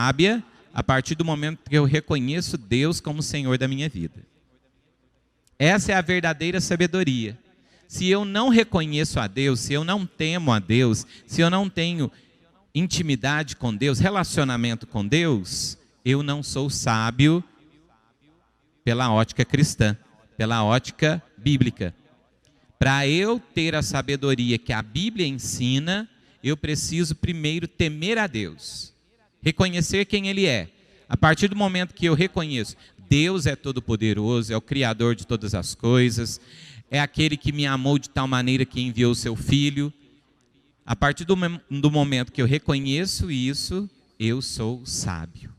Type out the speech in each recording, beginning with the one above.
sábia a partir do momento que eu reconheço Deus como Senhor da minha vida. Essa é a verdadeira sabedoria. Se eu não reconheço a Deus, se eu não temo a Deus, se eu não tenho intimidade com Deus, relacionamento com Deus, eu não sou sábio pela ótica cristã, pela ótica bíblica. Para eu ter a sabedoria que a Bíblia ensina, eu preciso primeiro temer a Deus, reconhecer quem Ele é. A partir do momento que eu reconheço, Deus é todo-poderoso, é o Criador de todas as coisas, é aquele que me amou de tal maneira que enviou o seu Filho. A partir do momento que eu reconheço isso, eu sou sábio.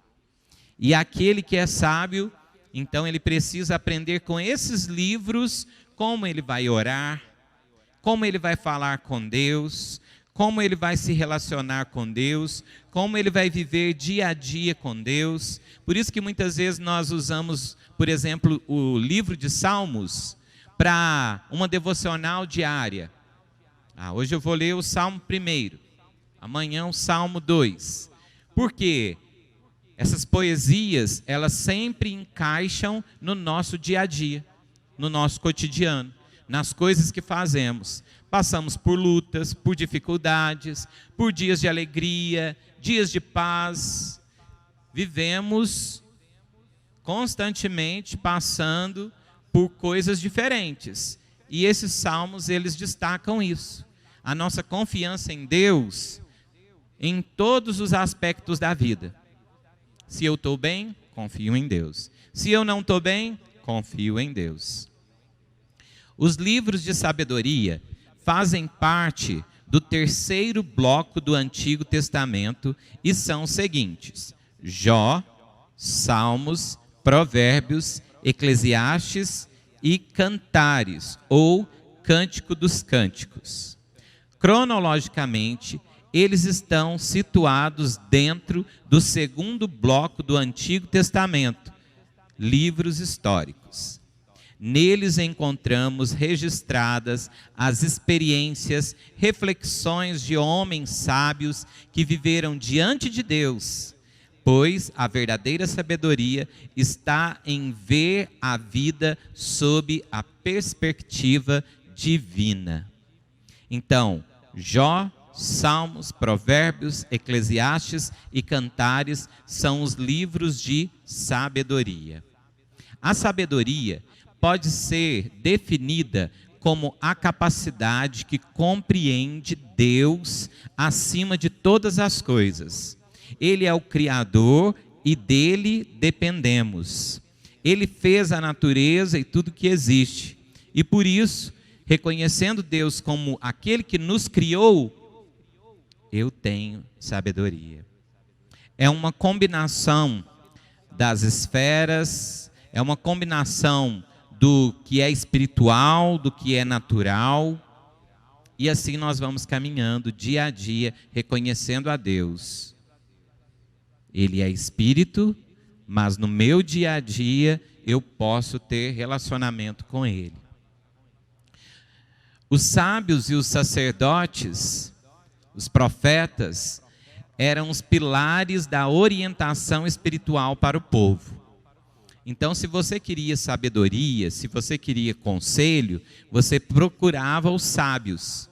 E aquele que é sábio, então ele precisa aprender com esses livros como ele vai orar, como ele vai falar com Deus, como ele vai se relacionar com Deus, como ele vai viver dia a dia com Deus. Por isso que muitas vezes nós usamos, por exemplo, o livro de Salmos para uma devocional diária. Hoje eu vou ler o Salmo 1, amanhã o Salmo 2. Por quê? Essas poesias, elas sempre encaixam no nosso dia a dia, no nosso cotidiano, nas coisas que fazemos. Passamos por lutas, por dificuldades, por dias de alegria, dias de paz. Vivemos constantemente passando por coisas diferentes. E esses salmos, eles destacam isso. A nossa confiança em Deus, em todos os aspectos da vida. Se eu estou bem, confio em Deus. Se eu não estou bem, confio em Deus. Os livros de sabedoria fazem parte do terceiro bloco do Antigo Testamento e são os seguintes: Jó, Salmos, Provérbios, Eclesiastes e Cantares, ou Cântico dos Cânticos. Cronologicamente, eles estão situados dentro do segundo bloco do Antigo Testamento, livros históricos. Neles encontramos registradas as experiências, reflexões de homens sábios que viveram diante de Deus, pois a verdadeira sabedoria está em ver a vida sob a perspectiva divina. Então, Jó, Salmos, Provérbios, Eclesiastes e Cantares são os livros de sabedoria. A sabedoria pode ser definida como a capacidade que compreende Deus acima de todas as coisas. Ele é o Criador e dele dependemos. Ele fez a natureza e tudo que existe. E por isso, reconhecendo Deus como aquele que nos criou, eu tenho sabedoria. É uma combinação das esferas, é uma combinação do que é espiritual, do que é natural. E assim nós vamos caminhando dia a dia, reconhecendo a Deus. Ele é espírito, mas no meu dia a dia eu posso ter relacionamento com Ele. Os sábios e os sacerdotes, os profetas, eram os pilares da orientação espiritual para o povo. Então, se você queria sabedoria, se você queria conselho, você procurava os sábios.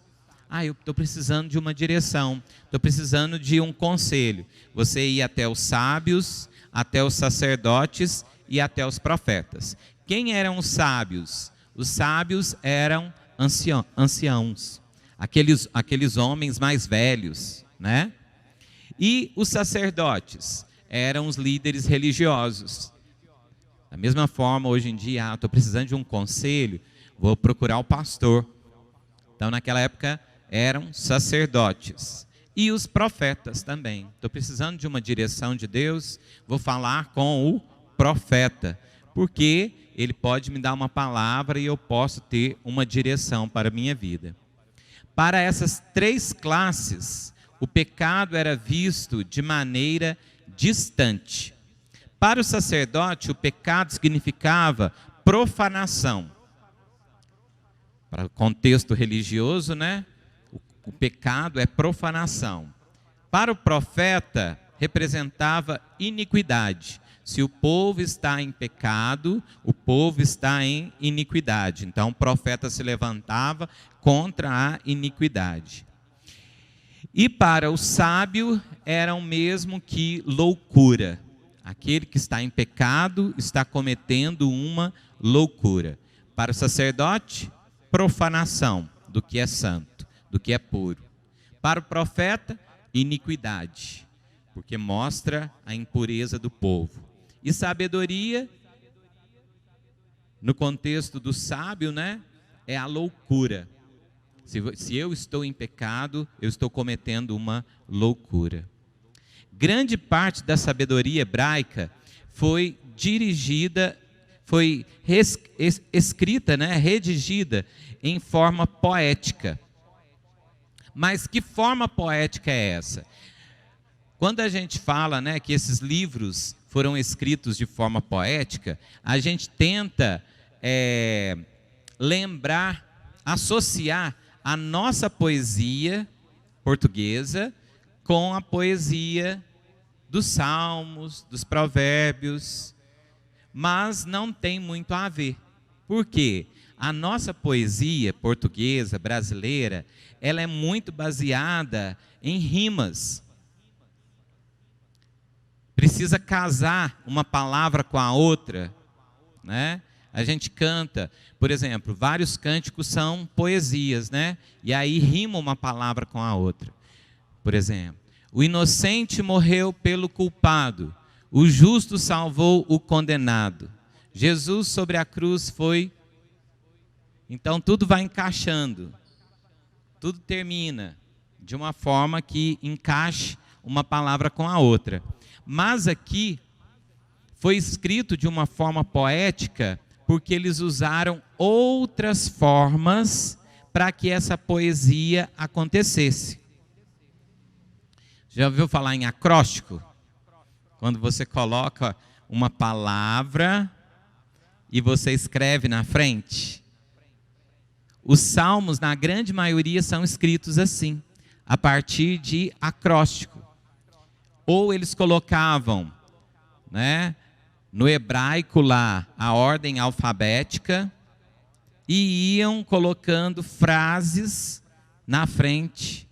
Eu estou precisando de uma direção, estou precisando de um conselho. Você ia até os sábios, até os sacerdotes e até os profetas. Quem eram os sábios? Os sábios eram anciãos, aqueles homens mais velhos, né? E os sacerdotes eram os líderes religiosos. Da mesma forma, hoje em dia, estou precisando de um conselho, vou procurar o pastor. Então, naquela época, eram sacerdotes. E os profetas também. Estou precisando de uma direção de Deus, vou falar com o profeta, porque ele pode me dar uma palavra e eu posso ter uma direção para a minha vida. Para essas três classes, o pecado era visto de maneira distante. Para o sacerdote, o pecado significava profanação. Para o contexto religioso, né? O pecado é profanação. Para o profeta, representava iniquidade. Se o povo está em pecado, o povo está em iniquidade. Então o profeta se levantava contra a iniquidade. E para o sábio era o mesmo que loucura. Aquele que está em pecado está cometendo uma loucura. Para o sacerdote, profanação do que é santo, do que é puro. Para o profeta, iniquidade, porque mostra a impureza do povo. E sabedoria, no contexto do sábio, né, é a loucura. Se eu estou em pecado, eu estou cometendo uma loucura. Grande parte da sabedoria hebraica foi dirigida, foi escrita, né, redigida em forma poética. Mas que forma poética é essa? Quando a gente fala, né, que esses livros foram escritos de forma poética, a gente tenta lembrar, associar a nossa poesia portuguesa com a poesia dos salmos, dos provérbios, mas não tem muito a ver. Por quê? A nossa poesia portuguesa, brasileira, ela é muito baseada em rimas. Precisa casar uma palavra com a outra, né? A gente canta, por exemplo, vários cânticos são poesias, né? E aí rima uma palavra com a outra. Por exemplo, o inocente morreu pelo culpado, o justo salvou o condenado. Jesus sobre a cruz foi. Então tudo vai encaixando, tudo termina de uma forma que encaixe uma palavra com a outra. Mas aqui foi escrito de uma forma poética, porque eles usaram outras formas para que essa poesia acontecesse. Já ouviu falar em acróstico? Quando você coloca uma palavra e você escreve na frente. Os salmos, na grande maioria, são escritos assim, a partir de acróstico. Ou eles colocavam, né, no hebraico lá, a ordem alfabética, e iam colocando frases na frente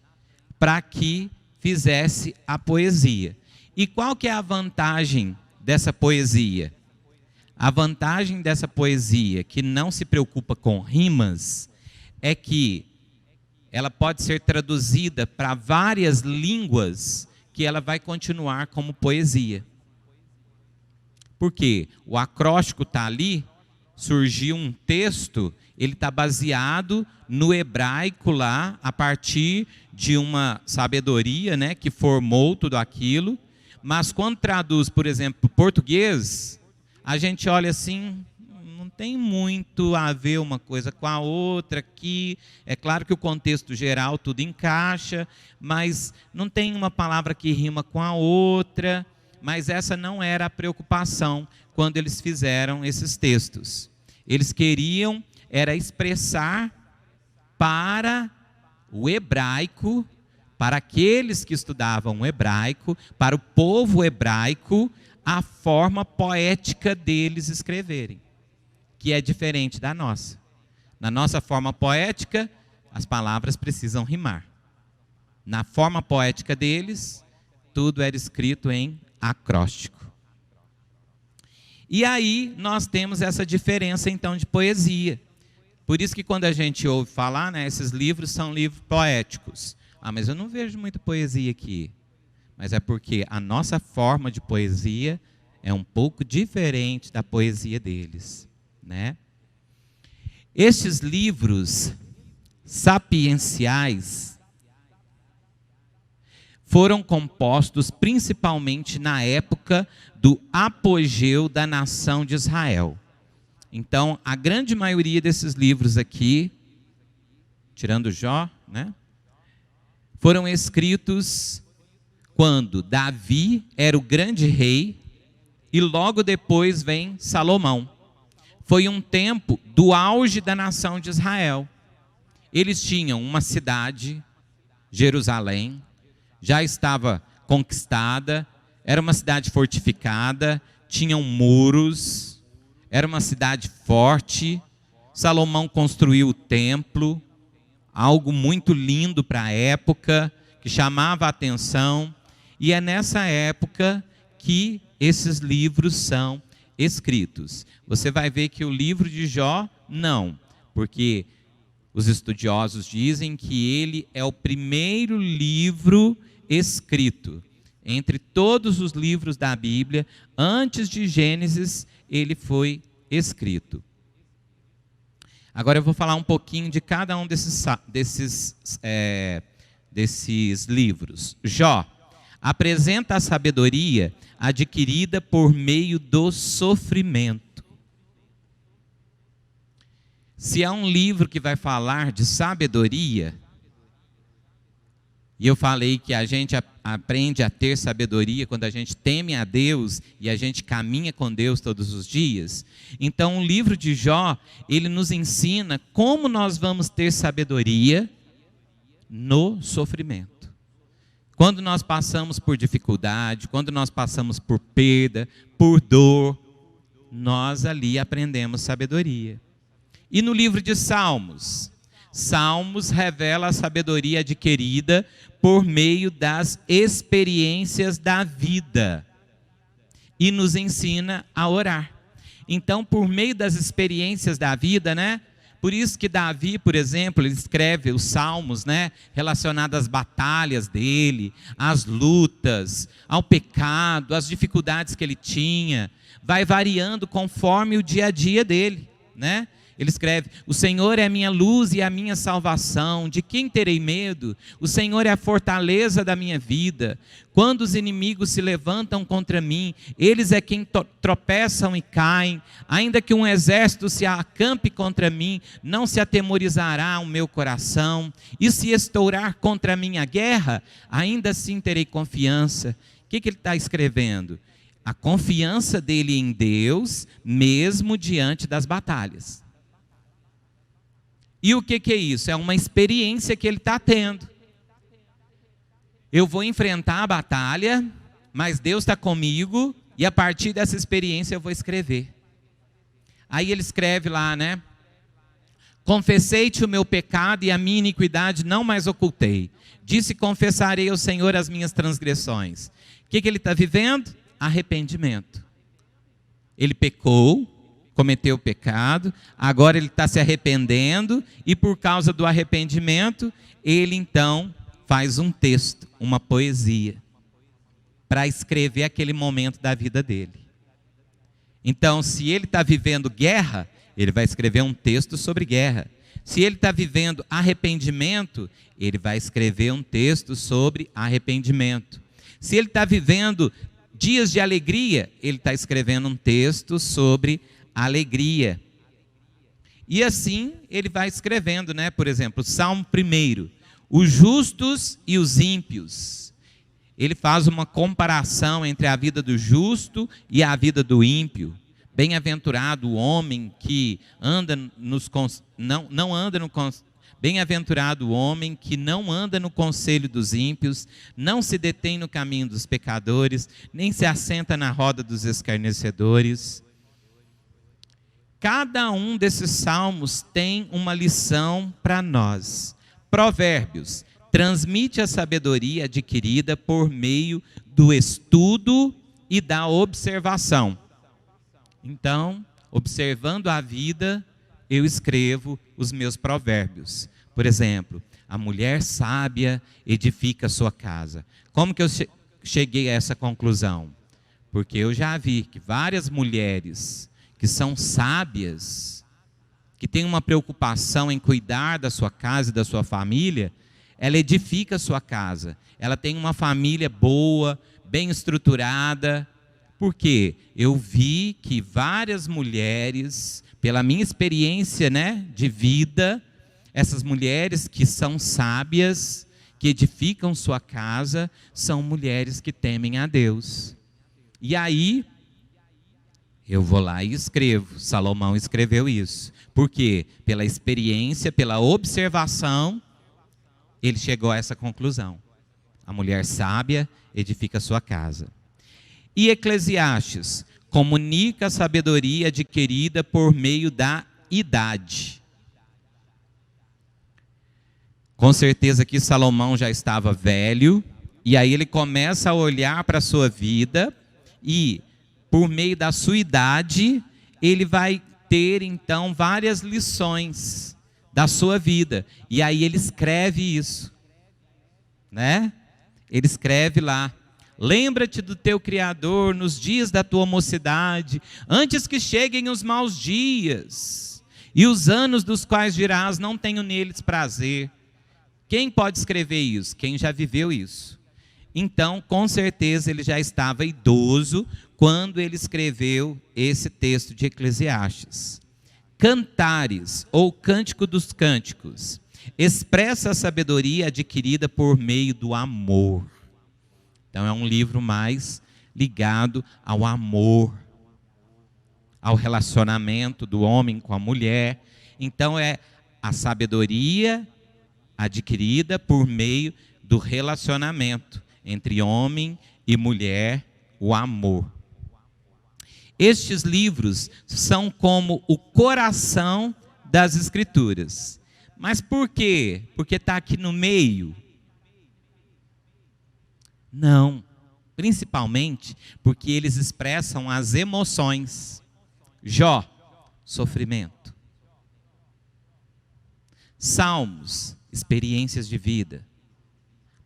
para que fizesse a poesia. E qual que é a vantagem dessa poesia? A vantagem dessa poesia, que não se preocupa com rimas, é que ela pode ser traduzida para várias línguas, que ela vai continuar como poesia. Porque o acróstico está ali, surgiu um texto, ele está baseado no hebraico lá, a partir de uma sabedoria, né, que formou tudo aquilo. Mas quando traduz, por exemplo, para o português, a gente olha assim, não tem muito a ver uma coisa com a outra aqui. É claro que o contexto geral tudo encaixa, mas não tem uma palavra que rima com a outra. Mas essa não era a preocupação quando eles fizeram esses textos. Eles queriam era expressar para o hebraico, para aqueles que estudavam o hebraico, para o povo hebraico, a forma poética deles escreverem, que é diferente da nossa. Na nossa forma poética, as palavras precisam rimar. Na forma poética deles, tudo era escrito em acróstico. E aí nós temos essa diferença então de poesia. Por isso que quando a gente ouve falar, né, esses livros são livros poéticos. Ah, mas eu não vejo muita poesia aqui. Mas é porque a nossa forma de poesia é um pouco diferente da poesia deles, né? Estes livros sapienciais foram compostos principalmente na época do apogeu da nação de Israel. Então, a grande maioria desses livros aqui, tirando Jó, né, foram escritos quando Davi era o grande rei e logo depois vem Salomão. Foi um tempo do auge da nação de Israel. Eles tinham uma cidade, Jerusalém, já estava conquistada, Era uma cidade fortificada, tinham muros, era uma cidade forte. Salomão construiu o templo, algo muito lindo para a época, que chamava a atenção. E é nessa época que esses livros são escritos. Você vai ver que o livro de Jó, não, porque os estudiosos dizem que ele é o primeiro livro escrito. Entre todos os livros da Bíblia, antes de Gênesis, ele foi escrito. Agora eu vou falar um pouquinho de cada um desses livros. Jó apresenta a sabedoria adquirida por meio do sofrimento. Se há um livro que vai falar de sabedoria, e eu falei que a gente aprende a ter sabedoria quando a gente teme a Deus e a gente caminha com Deus todos os dias. Então o livro de Jó, ele nos ensina como nós vamos ter sabedoria no sofrimento. Quando nós passamos por dificuldade, quando nós passamos por perda, por dor, nós ali aprendemos sabedoria. E no livro de Salmos, Salmos revela a sabedoria adquirida por meio das experiências da vida e nos ensina a orar. Então, por meio das experiências da vida, né? Por isso que Davi, por exemplo, ele escreve os salmos, né, relacionados às batalhas dele, às lutas, ao pecado, às dificuldades que ele tinha. Vai variando conforme o dia a dia dele, né? Ele escreve: o Senhor é a minha luz e a minha salvação, de quem terei medo? O Senhor é a fortaleza da minha vida. Quando os inimigos se levantam contra mim, eles é quem tropeçam e caem. Ainda que um exército se acampe contra mim, não se atemorizará o meu coração. E se estourar contra mim a guerra, ainda assim terei confiança. O que ele está escrevendo? A confiança dele em Deus, mesmo diante das batalhas. E o que é isso? É uma experiência que ele está tendo. Eu vou enfrentar a batalha, mas Deus está comigo, e a partir dessa experiência eu vou escrever. Aí ele escreve lá, né? Confessei-te o meu pecado e a minha iniquidade não mais ocultei. Disse: confessarei ao Senhor as minhas transgressões. O que ele está vivendo? Arrependimento. Ele pecou, cometeu pecado, agora ele está se arrependendo, e por causa do arrependimento, ele então faz um texto, uma poesia, para escrever aquele momento da vida dele. Então, se ele está vivendo guerra, ele vai escrever um texto sobre guerra. Se ele está vivendo arrependimento, ele vai escrever um texto sobre arrependimento. Se ele está vivendo dias de alegria, ele está escrevendo um texto sobre alegria. E assim ele vai escrevendo, né? Por exemplo, Salmo 1, os justos e os ímpios. Ele faz uma comparação entre a vida do justo e a vida do ímpio. Bem-aventurado o homem que bem-aventurado o homem que não anda no conselho dos ímpios, não se detém no caminho dos pecadores, nem se assenta na roda dos escarnecedores. Cada um desses salmos tem uma lição para nós. Provérbios transmite a sabedoria adquirida por meio do estudo e da observação. Então, observando a vida, eu escrevo os meus provérbios. Por exemplo, a mulher sábia edifica a sua casa. Como que eu cheguei a essa conclusão? Porque eu já vi que várias mulheres que são sábias, que têm uma preocupação em cuidar da sua casa e da sua família, ela edifica a sua casa. Ela tem uma família boa, bem estruturada. Por quê? Eu vi que várias mulheres, pela minha experiência, né, de vida, essas mulheres que são sábias, que edificam sua casa, são mulheres que temem a Deus. E aí, eu vou lá e escrevo. Salomão escreveu isso. Por quê? Pela experiência, pela observação, ele chegou a essa conclusão. A mulher sábia edifica a sua casa. E Eclesiastes comunica a sabedoria adquirida por meio da idade. Com certeza que Salomão já estava velho, e aí ele começa a olhar para a sua vida, e por meio da sua idade, ele vai ter então várias lições da sua vida. E aí ele escreve isso, né? Ele escreve lá: lembra-te do teu Criador nos dias da tua mocidade, antes que cheguem os maus dias, e os anos dos quais dirás, não tenho neles prazer. Quem pode escrever isso? Quem já viveu isso. Então, com certeza, ele já estava idoso quando ele escreveu esse texto de Eclesiastes. Cantares, ou Cântico dos Cânticos, expressa a sabedoria adquirida por meio do amor. Então é um livro mais ligado ao amor, ao relacionamento do homem com a mulher. Então é a sabedoria adquirida por meio do relacionamento entre homem e mulher, o amor. Estes livros são como o coração das Escrituras. Mas por quê? Porque está aqui no meio? Não, principalmente porque eles expressam as emoções. Jó, sofrimento. Salmos, experiências de vida.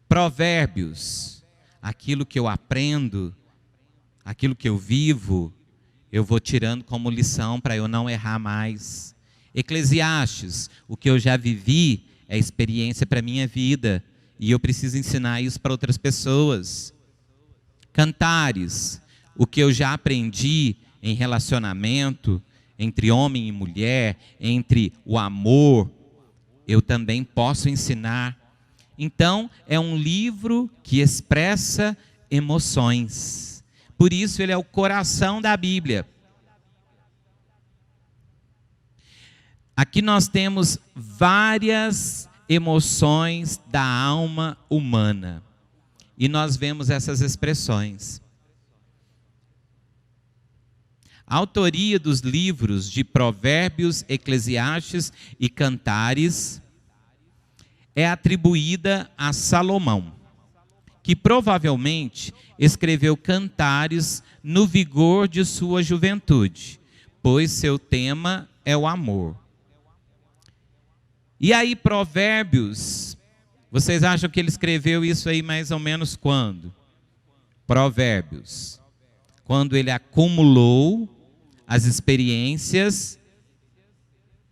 Provérbios, aquilo que eu aprendo, aquilo que eu vivo, eu vou tirando como lição para eu não errar mais. Eclesiastes, o que eu já vivi é experiência para a minha vida, e eu preciso ensinar isso para outras pessoas. Cantares, o que eu já aprendi em relacionamento, entre homem e mulher, entre o amor, eu também posso ensinar. Então, é um livro que expressa emoções. Por isso, ele é o coração da Bíblia. Aqui nós temos várias emoções da alma humana. E nós vemos essas expressões. A autoria dos livros de Provérbios, Eclesiastes e Cantares é atribuída a Salomão, que provavelmente escreveu Cantares no vigor de sua juventude, pois seu tema é o amor. E aí, Provérbios, vocês acham que ele escreveu isso aí mais ou menos quando? Provérbios, quando ele acumulou as experiências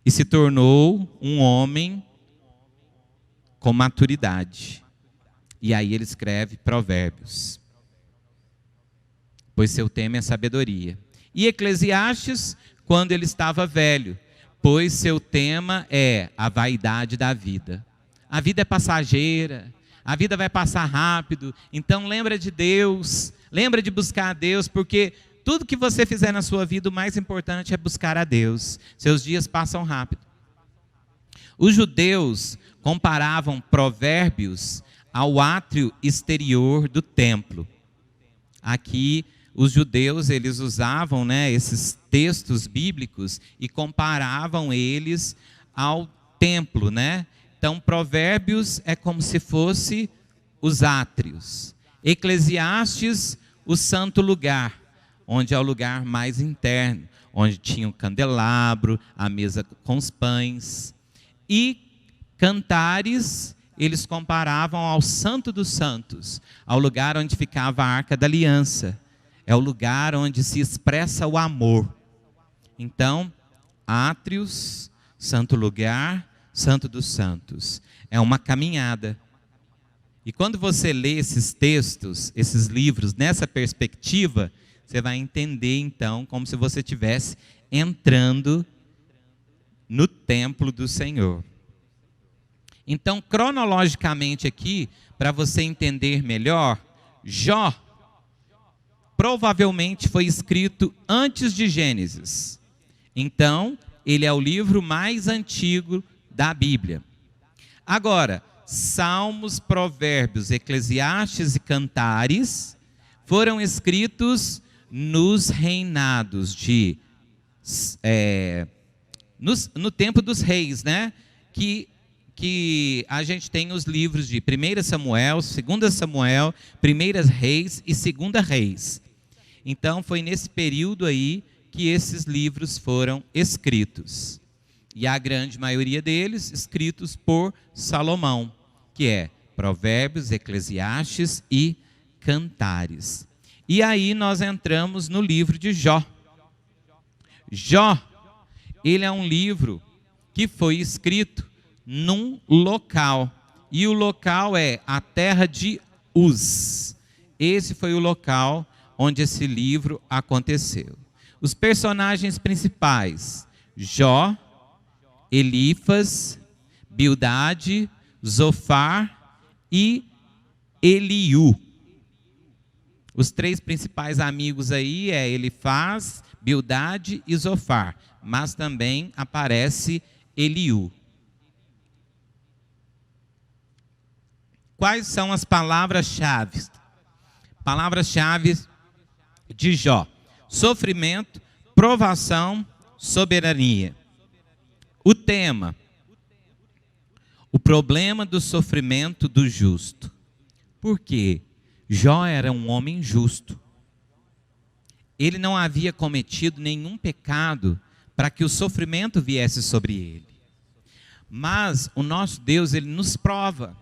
e se tornou um homem com maturidade. E aí ele escreve Provérbios, pois seu tema é sabedoria. E Eclesiastes, quando ele estava velho, pois seu tema é a vaidade da vida. A vida é passageira, a vida vai passar rápido, então lembra de Deus, lembra de buscar a Deus, porque tudo que você fizer na sua vida, o mais importante é buscar a Deus. Seus dias passam rápido. Os judeus comparavam Provérbios ao átrio exterior do templo. Aqui, os judeus, eles usavam, esses textos bíblicos e comparavam eles ao templo, Então, Provérbios é como se fosse os átrios. Eclesiastes, o santo lugar, onde é o lugar mais interno, onde tinha o candelabro, a mesa com os pães. E Cantares, eles comparavam ao Santo dos Santos, ao lugar onde ficava a Arca da Aliança. É o lugar onde se expressa o amor. Então, átrios, santo lugar, Santo dos Santos. É uma caminhada. E quando você lê esses textos, esses livros, nessa perspectiva, você vai entender então como se você estivesse entrando no templo do Senhor. Então, cronologicamente aqui, para você entender melhor, Jó provavelmente foi escrito antes de Gênesis. Então, ele é o livro mais antigo da Bíblia. Agora, Salmos, Provérbios, Eclesiastes e Cantares foram escritos nos reinados no tempo dos reis, né? Que a gente tem os livros de 1 Samuel, 2 Samuel, 1 Reis e 2 Reis. Então foi nesse período aí que esses livros foram escritos. E a grande maioria deles escritos por Salomão, que é Provérbios, Eclesiastes e Cantares. E aí nós entramos no livro de Jó. Jó, ele é um livro que foi escrito num local. E o local é a terra de Uz. Esse foi o local onde esse livro aconteceu. Os personagens principais: Jó, Elifas, Bildade, Zofar e Eliú. Os três principais amigos aí é Elifaz, Bildade e Zofar, mas também aparece Eliú. Quais são as palavras-chave? Palavras-chave de Jó: sofrimento, provação, soberania. O tema: o problema do sofrimento do justo. Por quê? Jó era um homem justo. Ele não havia cometido nenhum pecado para que o sofrimento viesse sobre ele. Mas o nosso Deus, ele nos prova.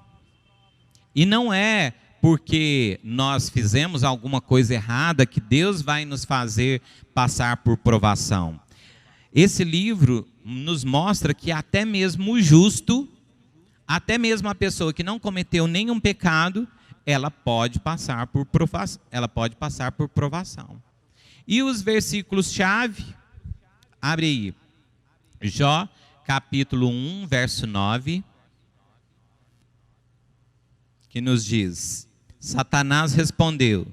E não é porque nós fizemos alguma coisa errada que Deus vai nos fazer passar por provação. Esse livro nos mostra que até mesmo o justo, até mesmo a pessoa que não cometeu nenhum pecado, ela pode passar por provação. E os versículos-chave, abre aí, Jó, capítulo 1, verso 9, que nos diz: Satanás respondeu: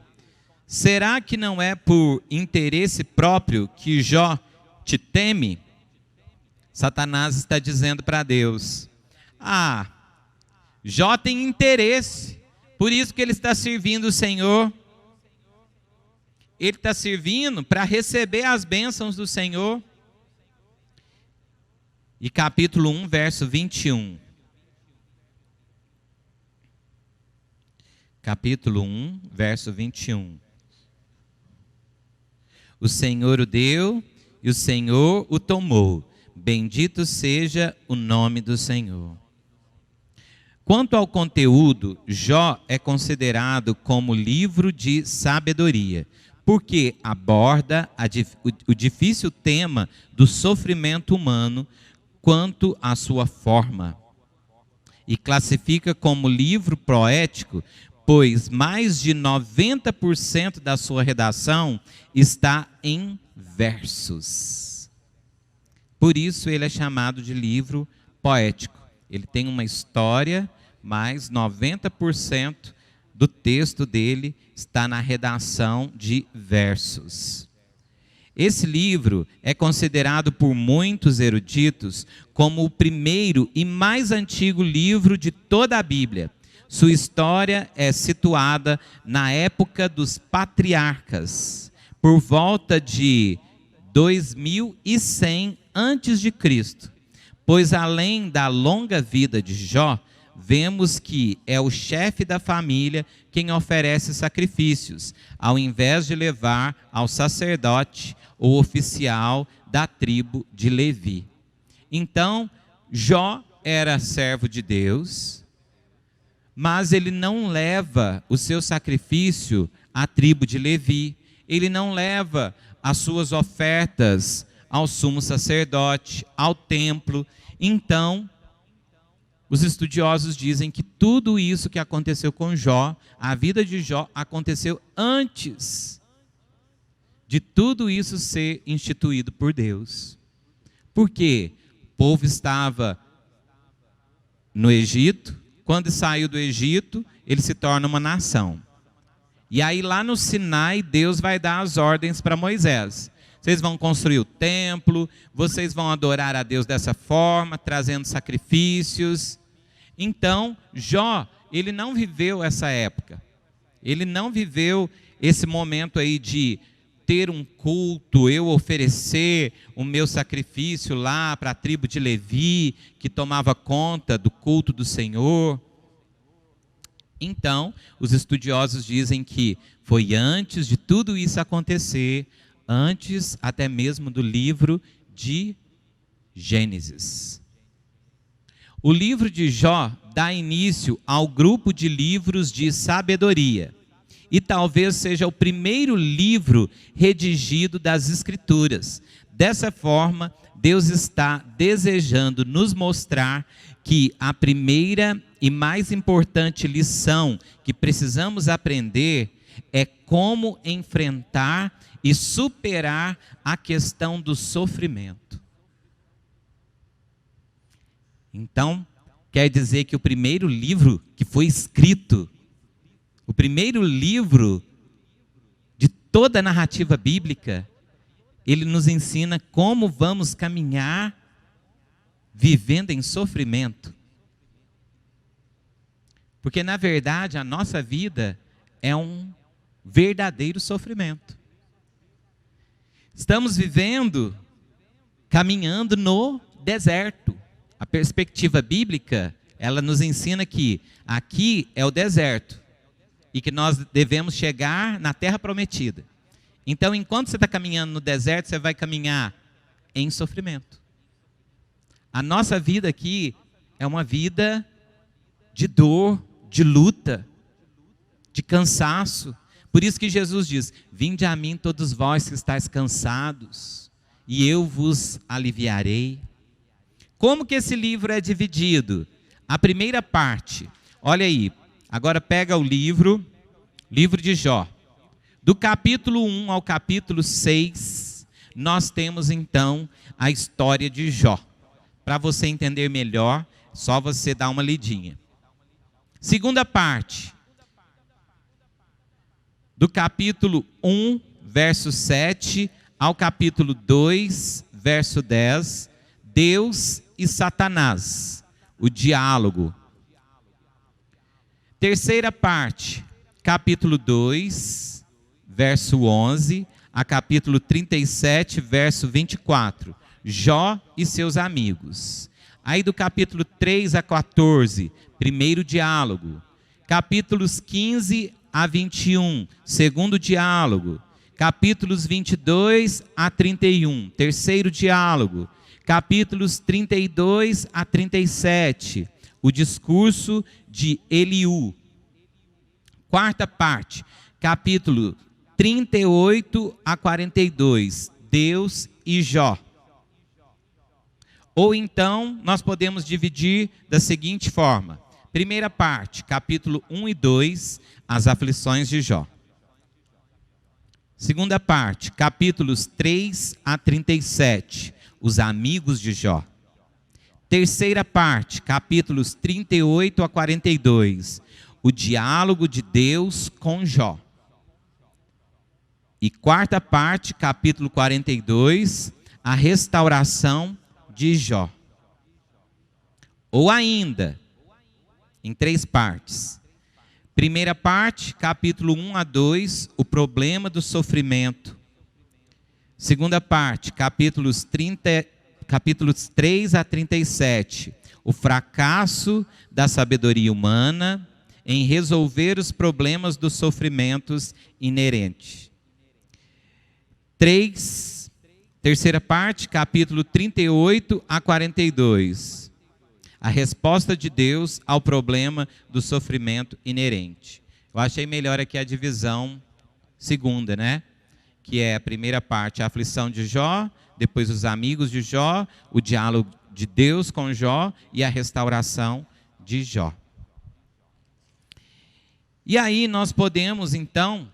será que não é por interesse próprio que Jó te teme? Satanás está dizendo para Deus: Jó tem interesse, por isso que ele está servindo o Senhor. Ele está servindo para receber as bênçãos do Senhor. E capítulo 1, verso 21. Capítulo 1, verso 21. O Senhor o deu e o Senhor o tomou. Bendito seja o nome do Senhor. Quanto ao conteúdo, Jó é considerado como livro de sabedoria, porque aborda o difícil tema do sofrimento humano quanto à sua forma. E classifica como livro poético, pois mais de 90% da sua redação está em versos. Por isso ele é chamado de livro poético. Ele tem uma história, mas 90% do texto dele está na redação de versos. Esse livro é considerado por muitos eruditos como o primeiro e mais antigo livro de toda a Bíblia. Sua história é situada na época dos patriarcas, por volta de 2100 a.C., pois além da longa vida de Jó, vemos que é o chefe da família quem oferece sacrifícios, ao invés de levar ao sacerdote ou oficial da tribo de Levi. Então, Jó era servo de Deus, mas ele não leva o seu sacrifício à tribo de Levi, ele não leva as suas ofertas ao sumo sacerdote, ao templo. Então, os estudiosos dizem que tudo isso que aconteceu com Jó, a vida de Jó aconteceu antes de tudo isso ser instituído por Deus. Porque o povo estava no Egito, quando saiu do Egito, ele se torna uma nação. E aí lá no Sinai, Deus vai dar as ordens para Moisés. Vocês vão construir o templo, vocês vão adorar a Deus dessa forma, trazendo sacrifícios. Então, Jó, ele não viveu essa época. Ele não viveu esse momento aí de ter um culto, eu oferecer o meu sacrifício lá para a tribo de Levi, que tomava conta do culto do Senhor. Então, os estudiosos dizem que foi antes de tudo isso acontecer, antes até mesmo do livro de Gênesis. O livro de Jó dá início ao grupo de livros de sabedoria. E talvez seja o primeiro livro redigido das Escrituras. Dessa forma, Deus está desejando nos mostrar que a primeira e mais importante lição que precisamos aprender é como enfrentar e superar a questão do sofrimento. Então, quer dizer que o primeiro livro que foi escrito, o primeiro livro de toda a narrativa bíblica, ele nos ensina como vamos caminhar vivendo em sofrimento. Porque, na verdade, a nossa vida é um verdadeiro sofrimento. Estamos vivendo, caminhando no deserto. A perspectiva bíblica, ela nos ensina que aqui é o deserto e que nós devemos chegar na terra prometida. Então, enquanto você está caminhando no deserto, você vai caminhar em sofrimento. A nossa vida aqui é uma vida de dor, de luta, de cansaço. Por isso que Jesus diz: vinde a mim todos vós que estáis cansados, e eu vos aliviarei. Como que esse livro é dividido? A primeira parte, olha aí, agora pega o livro de Jó. Do capítulo 1 ao capítulo 6, nós temos então a história de Jó. Para você entender melhor, só você dar uma lidinha. Segunda parte, do capítulo 1, verso 7, ao capítulo 2, verso 10, Deus e Satanás, o diálogo. Terceira parte, capítulo 2, verso 11, a capítulo 37, verso 24, Jó e seus amigos. Aí do capítulo 3 a 14, primeiro diálogo. Capítulos 15 a 21, segundo diálogo. Capítulos 22 a 31, terceiro diálogo. Capítulos 32 a 37, o discurso de Eliú. Quarta parte, capítulo 38 a 42, Deus e Jó. Ou então, nós podemos dividir da seguinte forma. Primeira parte, capítulo 1 e 2, as aflições de Jó. Segunda parte, capítulos 3 a 37, os amigos de Jó. Terceira parte, capítulos 38 a 42, o diálogo de Deus com Jó. E quarta parte, capítulo 42, a restauração de Jó. Ou ainda, em três partes. Primeira parte, capítulo 1 a 2, o problema do sofrimento. Segunda parte, capítulos 3 a 37, o fracasso da sabedoria humana em resolver os problemas dos sofrimentos inerentes. Terceira parte, capítulo 38 a 42, a resposta de Deus ao problema do sofrimento inerente. Eu achei melhor aqui a divisão segunda, né? Que é a primeira parte, a aflição de Jó, depois os amigos de Jó, o diálogo de Deus com Jó e a restauração de Jó. E aí nós podemos, então,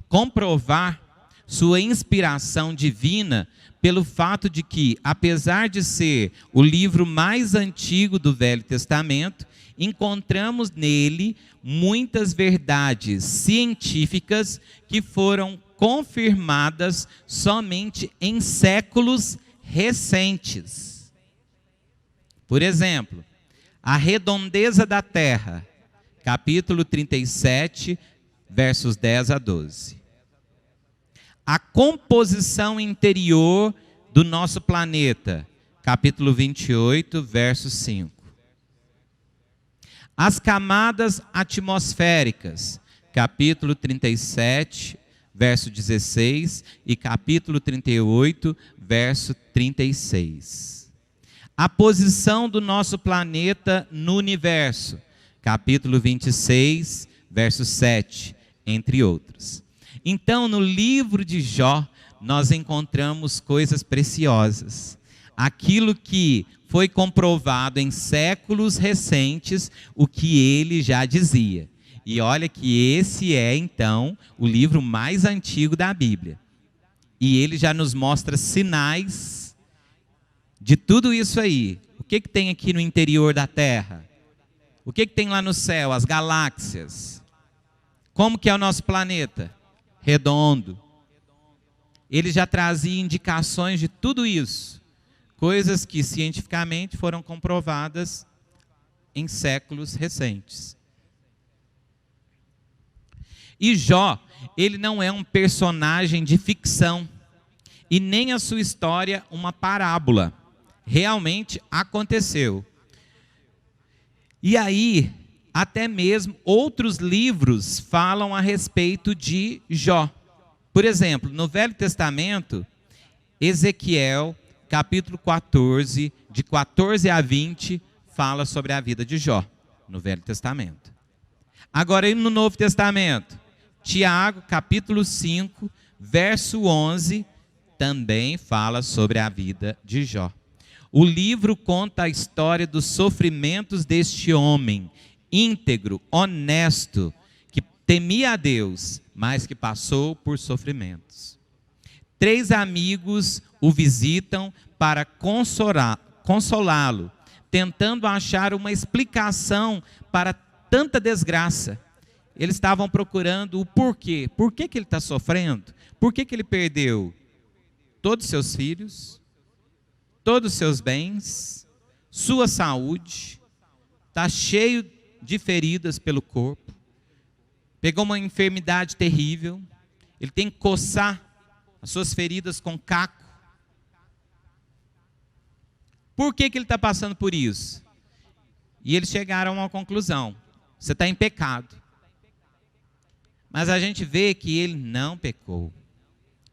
comprovar sua inspiração divina pelo fato de que, apesar de ser o livro mais antigo do Velho Testamento, encontramos nele muitas verdades científicas que foram confirmadas somente em séculos recentes. Por exemplo, a redondeza da terra, capítulo 37, versos 10 a 12. A composição interior do nosso planeta, capítulo 28, verso 5. As camadas atmosféricas, capítulo 37, verso 16 e capítulo 38, verso 36. A posição do nosso planeta no universo, capítulo 26, verso 7, entre outros. Então, no livro de Jó, nós encontramos coisas preciosas. Aquilo que foi comprovado em séculos recentes, o que ele já dizia. E olha que esse é, então, o livro mais antigo da Bíblia. E ele já nos mostra sinais de tudo isso aí. O que tem aqui no interior da Terra? O que tem lá no céu? As galáxias. Como que é o nosso planeta? Redondo. Ele já trazia indicações de tudo isso. Coisas que cientificamente foram comprovadas em séculos recentes. E Jó, ele não é um personagem de ficção. E nem a sua história uma parábola. Realmente aconteceu. E aí, até mesmo outros livros falam a respeito de Jó. Por exemplo, no Velho Testamento, Ezequiel, capítulo 14, de 14 a 20, fala sobre a vida de Jó, no Velho Testamento. Agora, no Novo Testamento, Tiago, capítulo 5, verso 11, também fala sobre a vida de Jó. O livro conta a história dos sofrimentos deste homem, íntegro, honesto, que temia a Deus, mas que passou por sofrimentos. 3 amigos o visitam para consolá-lo, tentando achar uma explicação para tanta desgraça. Eles estavam procurando o porquê. Por que ele está sofrendo? Por que ele perdeu todos os seus filhos, todos os seus bens, sua saúde, está cheio de feridas pelo corpo, pegou uma enfermidade terrível, ele tem que coçar as suas feridas com caco. Por que ele está passando por isso? E eles chegaram a uma conclusão: você está em pecado. Mas a gente vê que ele não pecou.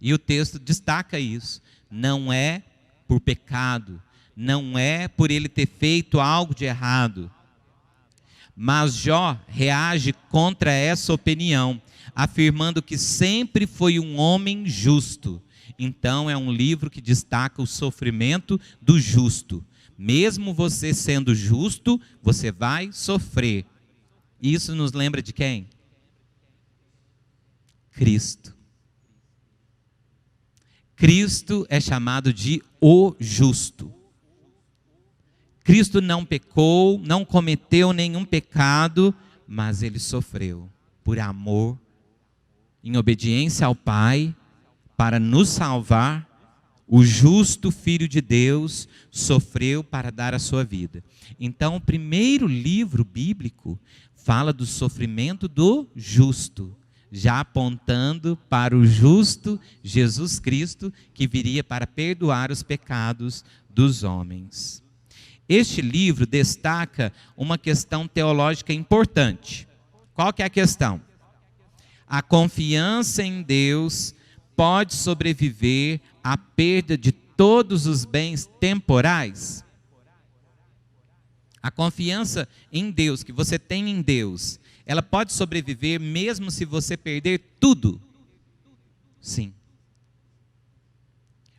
E o texto destaca isso. Não é por pecado, não é por ele ter feito algo de errado. Mas Jó reage contra essa opinião, afirmando que sempre foi um homem justo. Então é um livro que destaca o sofrimento do justo. Mesmo você sendo justo, você vai sofrer. Isso nos lembra de quem? Cristo. Cristo é chamado de o justo. Cristo não pecou, não cometeu nenhum pecado, mas ele sofreu por amor, em obediência ao Pai, para nos salvar. O justo Filho de Deus sofreu para dar a sua vida. Então, o primeiro livro bíblico fala do sofrimento do justo, já apontando para o justo Jesus Cristo, que viria para perdoar os pecados dos homens. Este livro destaca uma questão teológica importante. Qual que é a questão? A confiança em Deus pode sobreviver à perda de todos os bens temporais? A confiança em Deus, que você tem em Deus, ela pode sobreviver mesmo se você perder tudo? Sim.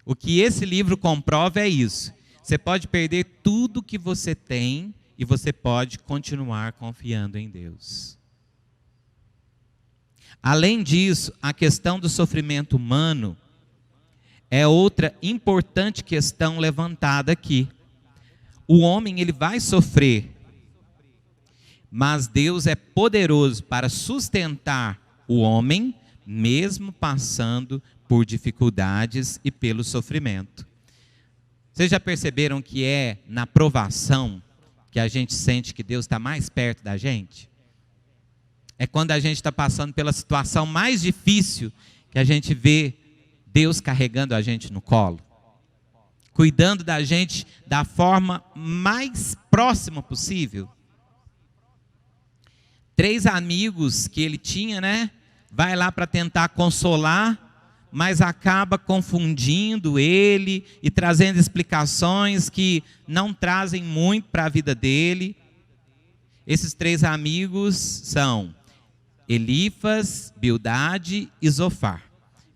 O que esse livro comprova é isso. Você pode perder tudo que você tem e você pode continuar confiando em Deus. Além disso, a questão do sofrimento humano é outra importante questão levantada aqui. O homem, ele vai sofrer, mas Deus é poderoso para sustentar o homem, mesmo passando por dificuldades e pelo sofrimento. Vocês já perceberam que é na provação que a gente sente que Deus está mais perto da gente? É quando a gente está passando pela situação mais difícil que a gente vê Deus carregando a gente no colo, cuidando da gente da forma mais próxima possível. 3 amigos que ele tinha, né? Vai lá para tentar consolar, mas acaba confundindo ele e trazendo explicações que não trazem muito para a vida dele. Esses 3 amigos são Elifas, Bildade e Zofar.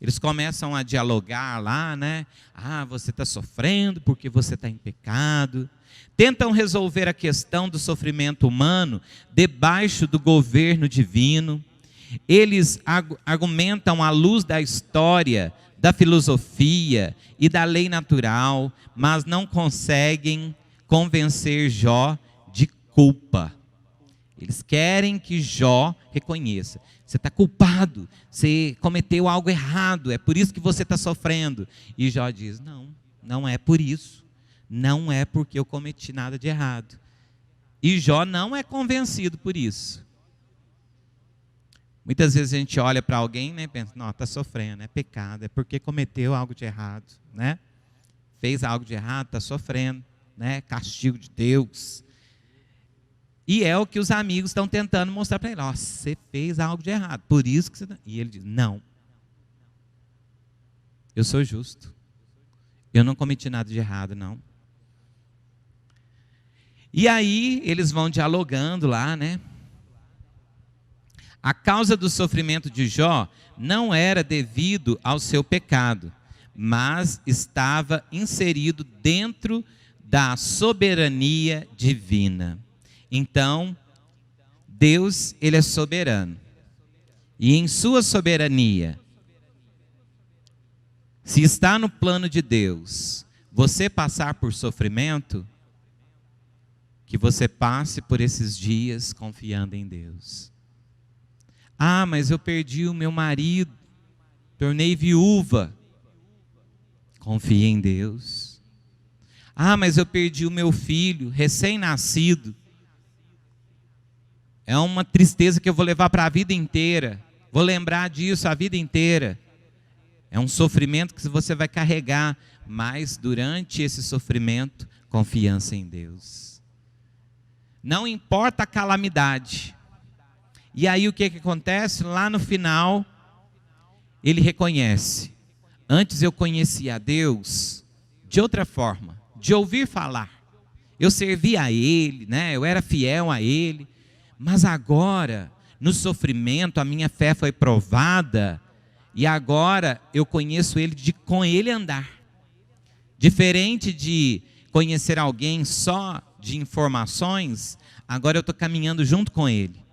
Eles começam a dialogar lá, né? Ah, você está sofrendo porque você está em pecado. Tentam resolver a questão do sofrimento humano debaixo do governo divino. Eles argumentam à luz da história, da filosofia e da lei natural, mas não conseguem convencer Jó de culpa. Eles querem que Jó reconheça. Você está culpado, você cometeu algo errado, é por isso que você está sofrendo. E Jó diz, não é por isso. Não é porque eu cometi nada de errado. E Jó não é convencido por isso. Muitas vezes a gente olha para alguém, né, e pensa, não, está sofrendo, é pecado, é porque cometeu algo de errado, né? Fez algo de errado, está sofrendo, né? Castigo de Deus. E é o que os amigos estão tentando mostrar para ele. Ó, você fez algo de errado, por isso que você... E ele diz, não. Eu sou justo. Eu não cometi nada de errado, não. E aí, eles vão dialogando lá, né? A causa do sofrimento de Jó não era devido ao seu pecado, mas estava inserido dentro da soberania divina. Então, Deus, ele é soberano. E em sua soberania, se está no plano de Deus, você passar por sofrimento, que você passe por esses dias confiando em Deus. Ah, mas eu perdi o meu marido, tornei viúva. Confie em Deus. Ah, mas eu perdi o meu filho, recém-nascido. É uma tristeza que eu vou levar para a vida inteira. Vou lembrar disso a vida inteira. É um sofrimento que você vai carregar, mas durante esse sofrimento, confiança em Deus. Não importa a calamidade. E aí o que acontece? Lá no final, ele reconhece. Antes eu conhecia a Deus de outra forma, de ouvir falar. Eu servia a Ele, né? Eu era fiel a Ele. Mas agora, no sofrimento, a minha fé foi provada. E agora eu conheço Ele com Ele andar. Diferente de conhecer alguém só de informações, agora eu estou caminhando junto com Ele.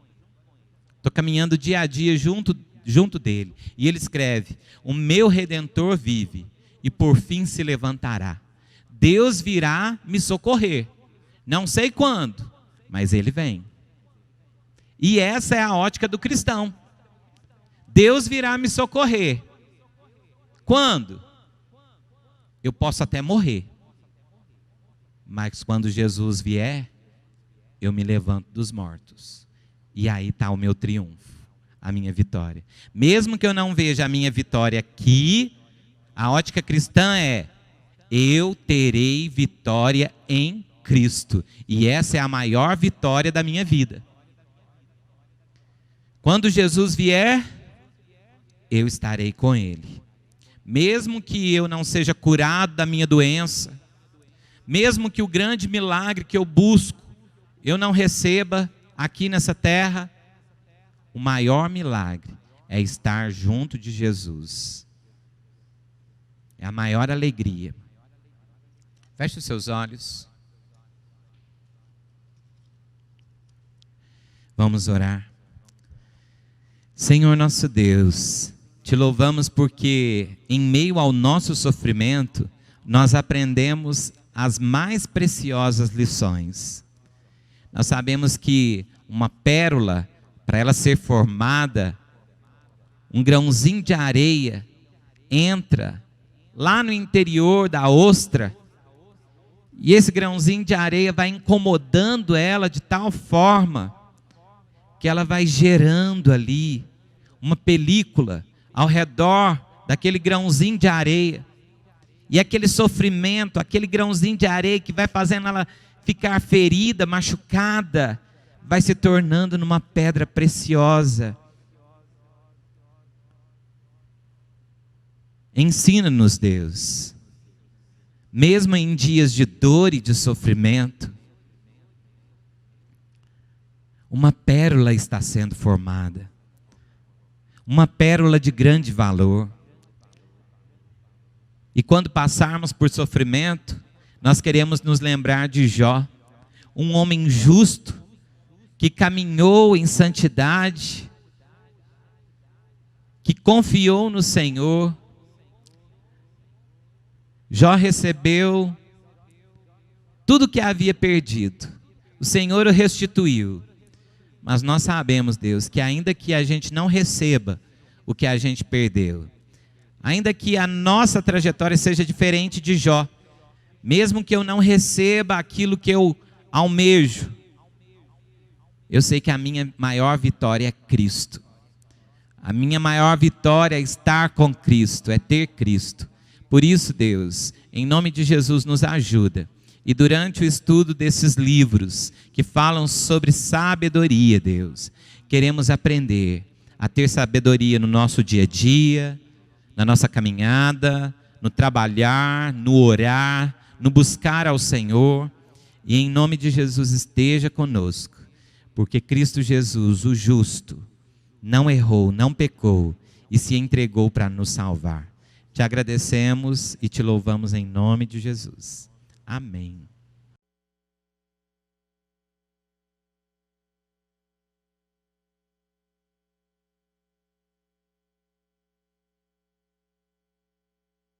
Estou caminhando dia a dia junto dele. E ele escreve, o meu Redentor vive e por fim se levantará. Deus virá me socorrer. Não sei quando, mas ele vem. E essa é a ótica do cristão. Deus virá me socorrer. Quando? Eu posso até morrer. Mas quando Jesus vier, eu me levanto dos mortos. E aí está o meu triunfo, a minha vitória. Mesmo que eu não veja a minha vitória aqui, a ótica cristã é, eu terei vitória em Cristo. E essa é a maior vitória da minha vida. Quando Jesus vier, eu estarei com Ele. Mesmo que eu não seja curado da minha doença, mesmo que o grande milagre que eu busco, eu não receba aqui nessa terra, o maior milagre é estar junto de Jesus. É a maior alegria. Feche os seus olhos. Vamos orar. Senhor nosso Deus, te louvamos porque em meio ao nosso sofrimento, nós aprendemos as mais preciosas lições. Nós sabemos que uma pérola, para ela ser formada, um grãozinho de areia entra lá no interior da ostra, e esse grãozinho de areia vai incomodando ela de tal forma que ela vai gerando ali uma película ao redor daquele grãozinho de areia. E aquele sofrimento, aquele grãozinho de areia que vai fazendo ela ficar ferida, machucada, vai se tornando numa pedra preciosa. Ensina-nos, Deus, mesmo em dias de dor e de sofrimento, uma pérola está sendo formada, uma pérola de grande valor. E quando passarmos por sofrimento, nós queremos nos lembrar de Jó, um homem justo, que caminhou em santidade, que confiou no Senhor. Jó recebeu tudo que havia perdido, o Senhor o restituiu. Mas nós sabemos, Deus, que ainda que a gente não receba o que a gente perdeu, ainda que a nossa trajetória seja diferente de Jó, mesmo que eu não receba aquilo que eu almejo, eu sei que a minha maior vitória é Cristo. A minha maior vitória é estar com Cristo, é ter Cristo. Por isso, Deus, em nome de Jesus, nos ajuda. E durante o estudo desses livros que falam sobre sabedoria, Deus, queremos aprender a ter sabedoria no nosso dia a dia, na nossa caminhada, no trabalhar, no orar, no buscar ao Senhor. E em nome de Jesus esteja conosco, porque Cristo Jesus, o justo, não errou, não pecou e se entregou para nos salvar. Te agradecemos e te louvamos em nome de Jesus. Amém.